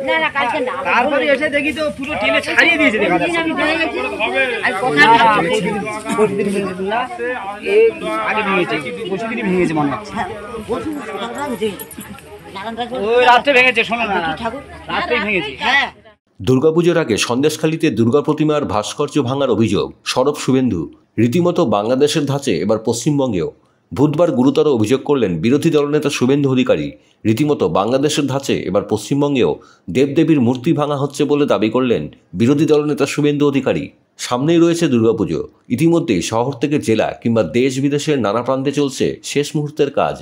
না না কালকে না, তারপরে এসে দেখি তো পুরো টেনে ছাড়িয়ে দিয়েছে। দেখা যাচ্ছে আমি ভেঙে গেছি। আর কথা প্রতিদিন ভেঙেছে না, এই আগে ভেঙেছে, প্রতিদিনই ভেঙেছে মনে হচ্ছে। বসু কথা বুঝে ওই রাত্রে ভেঙেছে, শোনো না, রাত্রেই ভেঙেছে। হ্যাঁ দুর্গাপুজোর আগে সন্দেশখালীতে দুর্গা প্রতিমার ভাস্কর্য ভাঙার অভিযোগ সরব শুভেন্দু। রীতিমতো বাংলাদেশের ধাঁচে এবার পশ্চিমবঙ্গেও। বুধবার গুরুতর অভিযোগ করলেন বিরোধী দলনেতা শুভেন্দু অধিকারী। রীতিমতো বাংলাদেশের ধাঁচে এবার পশ্চিমবঙ্গেও দেবদেবীর মূর্তি ভাঙা হচ্ছে বলে দাবি করলেন বিরোধী দলনেতা শুভেন্দু অধিকারী। সামনেই রয়েছে দুর্গাপুজো। ইতিমধ্যেই শহর থেকে জেলা কিংবা দেশ বিদেশের নানা প্রান্তে চলছে শেষ মুহূর্তের কাজ।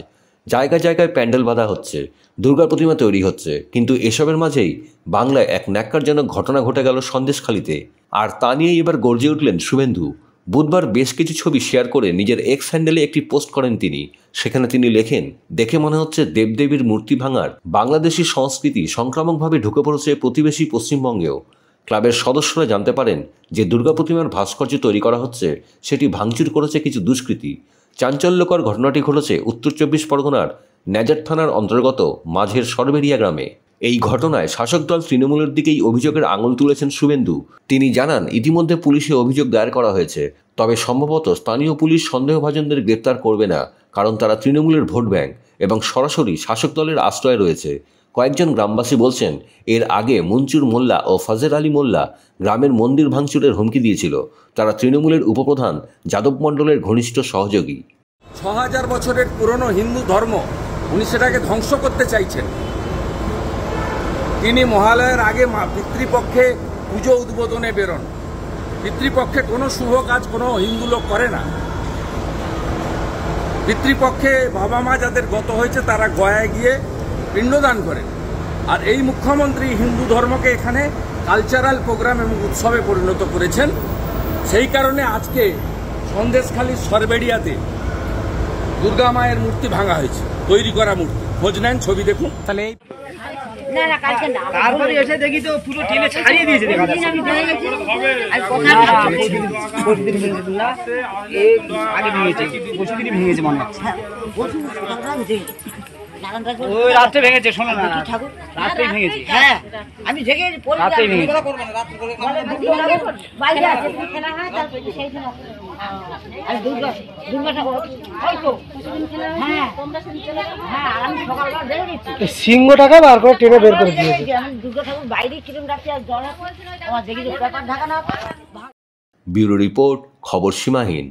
জায়গায় জায়গায় প্যান্ডেল বাঁধা হচ্ছে, দুর্গা প্রতিমা তৈরি হচ্ছে। কিন্তু এসবের মাঝেই বাংলায় এক ন্যাক্কারজনক ঘটনা ঘটে গেল সন্দেশখালীতে। আর তা নিয়েই এবার গর্জে উঠলেন শুভেন্দু। বুধবার বেশ কিছু ছবি শেয়ার করে নিজের এক্স হ্যান্ডেলে একটি পোস্ট করেন তিনি। সেখানে তিনি লেখেন, দেখে মনে হচ্ছে দেবদেবীর মূর্তি ভাঙার বাংলাদেশি সংস্কৃতি সংক্রামকভাবে ঢুকে পড়েছে প্রতিবেশী পশ্চিমবঙ্গেও। ক্লাবের সদস্যরা জানতে পারেন যে দুর্গা প্রতিমার ভাস্কর্য তৈরি করা হচ্ছে সেটি ভাঙচুর করেছে কিছু দুষ্কৃতী। চাঞ্চল্যকর ঘটনাটি ঘটেছে উত্তর 24 পরগনার ন্যাজার থানার অন্তর্গত মাঝের সরবেরিয়া গ্রামে। এই ঘটনায় শাসক দল তৃণমূলের দিকেই অভিযোগের আঙুল তুলেছেন শুভেন্দু। তিনি জানান ইতিমধ্যে পুলিশে অভিযোগ দায়ের করা হয়েছে, তবে সম্ভবত স্থানীয় পুলিশ সন্দেহভাজনদের গ্রেপ্তার করবে না, কারণ তারা তৃণমূলের ভোট ব্যাংক এবং সরাসরি শাসক দলের আশ্রয়ে রয়েছে। কয়েকজন গ্রামবাসী বলছেন, এর আগে মঞ্জুর মোল্লা ও ফাজের আলী মোল্লা গ্রামের মন্দির ভাঙচুরের হুমকি দিয়েছিল। তারা তৃণমূলের উপপ্রধান যাদব মণ্ডলের ঘনিষ্ঠ সহযোগী। ৬০০০ বছরের পুরনো হিন্দু ধর্ম উনি সেটাকে ধ্বংস করতে চাইছেন। তিনি মহালয়ের আগে পিতৃপক্ষে পুজো উদ্বোধনে বেরোন। পিতৃপক্ষে কোনো শুভ কাজ কোনো হিন্দু লোক করে না। পিতৃপক্ষে বাবা মা যাদের গত হয়েছে তারা গয়ায় গিয়ে পিণ্ডদান করেন। আর এই মুখ্যমন্ত্রী হিন্দু ধর্মকে এখানে কালচারাল প্রোগ্রাম এবং উৎসবে পরিণত করেছেন। সেই কারণে আজকে সন্দেশখালীর সরবেড়িয়াতে দুর্গা মায়ের মূর্তি ভাঙা হয়েছে, তৈরি করা মূর্তি। খোঁজ নেন, ছবি দেখুন। তাহলে না না কালকে না, তারপরে এসে দেখি তো পুরো টেনে ছাড়িয়ে দিয়েছে। দেখা যাচ্ছে আমি ভেঙে গেছি। আর কথা প্রতিদিন ভেঙেছে না, এই আগে ভেঙেছে, প্রতিদিনই ভেঙেছে মনে হচ্ছে। বসু কথা বুঝে ওই রাত্রে ভেঙেছে, শোনো না, রাত্রেই ভেঙেছে। হ্যাঁ আমি জেগে রাত্রেই ভেঙেছে। বাইরে আছে খেলা হয় তারপরে সেই দিন আর দুর্গা ঠাকুর হয়তো হ্যাঁ হ্যাঁ আমি সকালবেলা দেখে গেছি সিংহটাকে বার করে টেনে বের করে দিয়েছে। আমি দুর্গা ঠাকুর বাইরে কিরম রাখছি আর জল আমার দেখি যে পেপার ঢাকা না। ব্যুরো রিপোর্ট, খবর সীমাহীন।